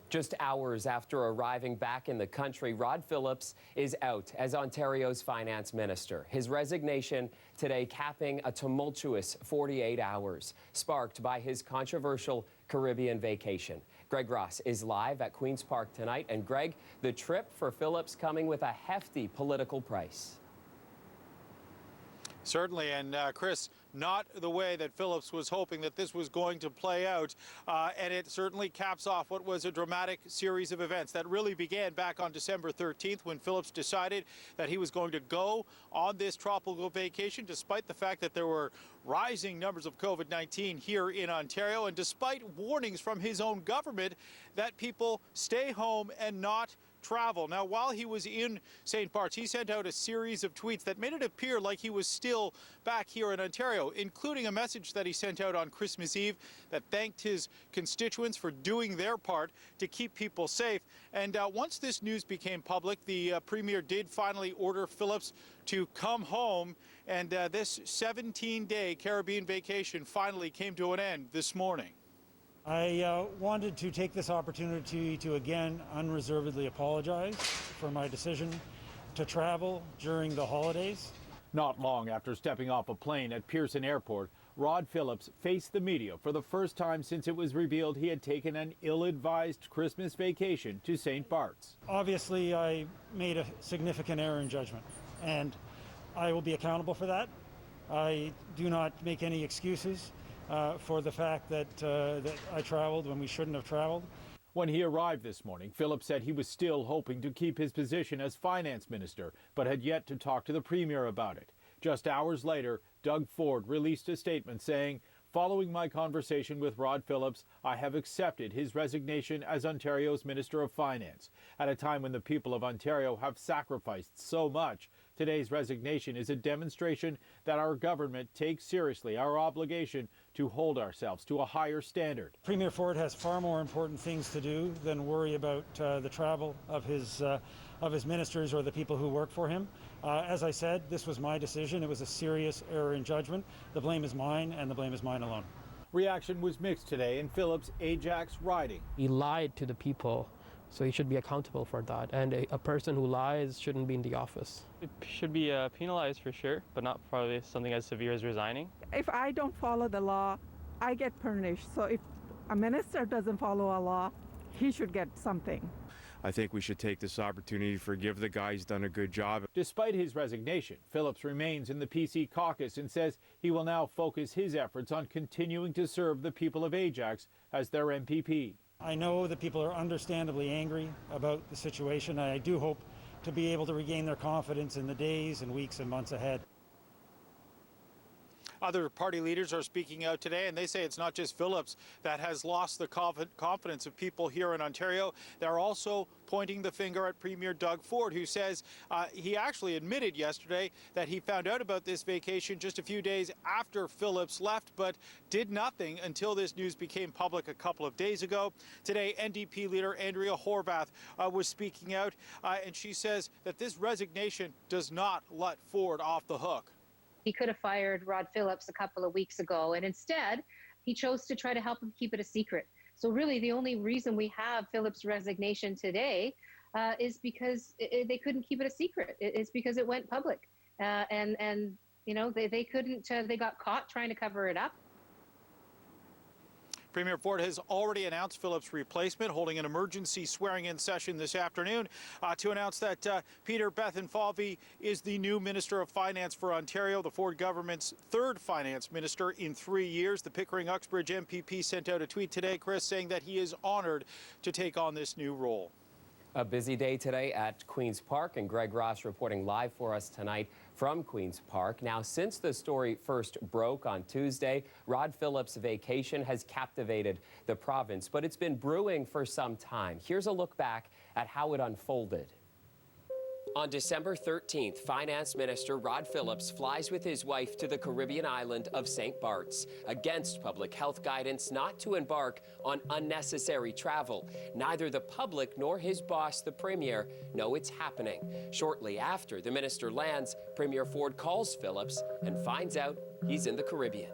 Just hours after arriving back in the country, Rod Phillips is out as Ontario's finance minister. His resignation today capping a tumultuous 48 hours, sparked by his controversial Caribbean vacation. Greg Ross is live at Queen's Park tonight. And Greg, the trip for Phillips coming with a hefty political price. Certainly, and Chris, not the way that Phillips was hoping that this was going to play out, and it certainly caps off what was a dramatic series of events that really began back on December 13th when Phillips decided that he was going to go on this tropical vacation despite the fact that there were rising numbers of COVID-19 here in Ontario, and despite warnings from his own government that people stay home and not travel. Now, while he was in St. Barts, he sent out a series of tweets that made it appear like he was still back here in Ontario, including a message that he sent out on Christmas Eve that thanked his constituents for doing their part to keep people safe. And once this news became public, the Premier did finally order Phillips to come home, and this 17-day Caribbean vacation finally came to an end this morning. I wanted to take this opportunity to again unreservedly apologize for my decision to travel during the holidays. Not long after stepping off a plane at Pearson Airport, Rod Phillips faced the media for the first time since it was revealed he had taken an ill-advised Christmas vacation to St. Barts. Obviously, I made a significant error in judgment, and I will be accountable for that. I do not make any excuses for the fact that I traveled when we shouldn't have traveled. When he arrived this morning, Phillips said he was still hoping to keep his position as finance minister, but had yet to talk to the Premier about it. Just hours later, Doug Ford released a statement saying, "Following my conversation with Rod Phillips, I have accepted his resignation as Ontario's Minister of Finance. At a time when the people of Ontario have sacrificed so much, today's resignation is a demonstration that our government takes seriously our obligation to hold ourselves to a higher standard." Premier Ford has far more important things to do than worry about the travel of his ministers or the people who work for him. As I said, this was my decision. It was a serious error in judgment. The blame is mine, and the blame is mine alone. Reaction was mixed today in Phillips' Ajax riding. He lied to the people, so he should be accountable for that. And a person who lies shouldn't be in the office. It should be penalized for sure, but not probably something as severe as resigning. If I don't follow the law, I get punished. So if a minister doesn't follow a law, he should get something. I think we should take this opportunity to forgive the guy. He's done a good job. Despite his resignation, Phillips remains in the PC caucus and says he will now focus his efforts on continuing to serve the people of Ajax as their MPP. I know that people are understandably angry about the situation. I do hope to be able to regain their confidence in the days and weeks and months ahead. Other party leaders are speaking out today, and they say it's not just Phillips that has lost the confidence of people here in Ontario. They're also pointing the finger at Premier Doug Ford, who says he actually admitted yesterday that he found out about this vacation just a few days after Phillips left, but did nothing until this news became public a couple of days ago. Today, NDP leader Andrea Horwath was speaking out, and she says that this resignation does not let Ford off the hook. He could have fired Rod Phillips a couple of weeks ago, and instead he chose to try to help him keep it a secret. So really the only reason we have Phillips' resignation today is because they couldn't keep it a secret. It's because it went public. And you know, they couldn't, they got caught trying to cover it up. Premier Ford has already announced Phillips' replacement, holding an emergency swearing-in session this afternoon to announce that Peter Bethlenfalvy is the new Minister of Finance for Ontario, the Ford government's third finance minister in 3 years. The Pickering-Uxbridge MPP sent out a tweet today, Chris, saying that he is honored to take on this new role. A busy day today at Queen's Park, and Greg Ross reporting live for us tonight from Queen's Park. Now, since the story first broke on Tuesday, Rod Phillips' vacation has captivated the province, but it's been brewing for some time. Here's a look back at how it unfolded. On December 13th, Finance Minister Rod Phillips flies with his wife to the Caribbean island of St. Barts against public health guidance not to embark on unnecessary travel. Neither the public nor his boss, the Premier, know it's happening. Shortly after the minister lands, Premier Ford calls Phillips and finds out he's in the Caribbean.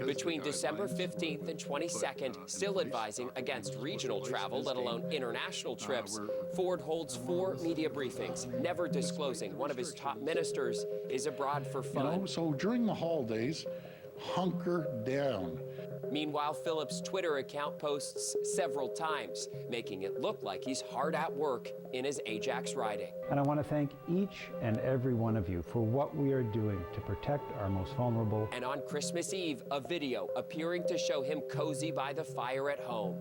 Between December 15th and 22nd, still advising against regional travel, let alone international trips, Ford holds 4 media briefings, never disclosing one of his top ministers is abroad for fun. So during the holidays, hunker down. Meanwhile, Phillips' Twitter account posts several times, making it look like he's hard at work in his Ajax riding. And I want to thank each and every one of you for what we are doing to protect our most vulnerable. And on Christmas Eve, a video appearing to show him cozy by the fire at home.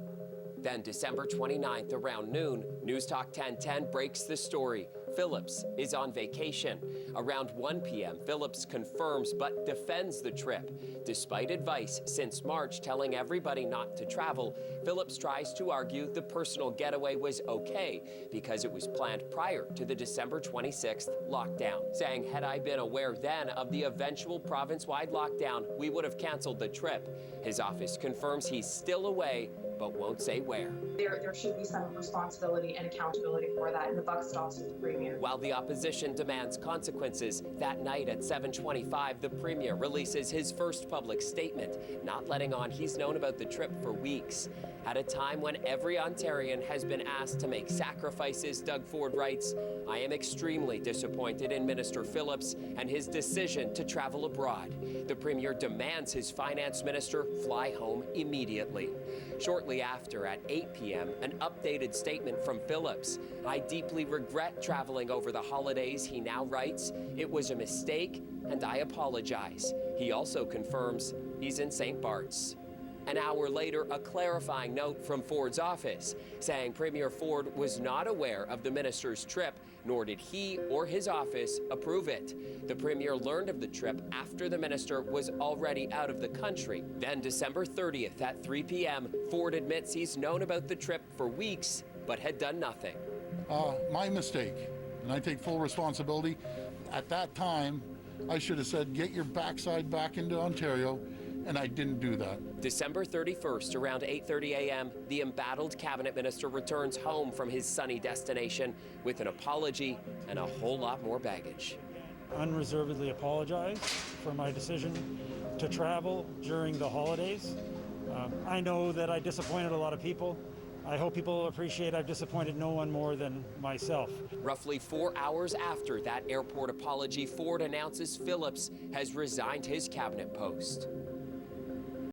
Then December 29th around noon, News Talk 1010 breaks the story. Phillips is on vacation. Around 1 p.m., Phillips confirms but defends the trip. Despite advice since March telling everybody not to travel, Phillips tries to argue the personal getaway was okay because it was planned prior to the December 26th lockdown, saying, had I been aware then of the eventual province-wide lockdown, we would have canceled the trip. His office confirms he's still away, but won't say where. There should be some responsibility and accountability for that, and the buck stops with the Premier. While the opposition demands consequences, that night at 7:25, the Premier releases his first public statement, not letting on he's known about the trip for weeks. At a time when every Ontarian has been asked to make sacrifices, Doug Ford writes, I am extremely disappointed in Minister Phillips and his decision to travel abroad. The Premier demands his finance minister fly home immediately. Shortly after, at 8 p.m., an updated statement from Phillips. I deeply regret traveling over the holidays, he now writes. It was a mistake, and I apologize. He also confirms he's in St. Barts. An hour later, a clarifying note from Ford's office, saying Premier Ford was not aware of the minister's trip, nor did he or his office approve it. The Premier learned of the trip after the minister was already out of the country. Then December 30th at 3 p.m., Ford admits he's known about the trip for weeks, but had done nothing. My mistake, and I take full responsibility. At that time, I should have said, get your backside back into Ontario, and I didn't do that. December 31st, around 8:30 a.m., the embattled cabinet minister returns home from his sunny destination with an apology and a whole lot more baggage. Unreservedly apologize for my decision to travel during the holidays. I know that I disappointed a lot of people. I hope people appreciate I've disappointed no one more than myself. Roughly 4 hours after that airport apology, Ford announces Phillips has resigned his cabinet post.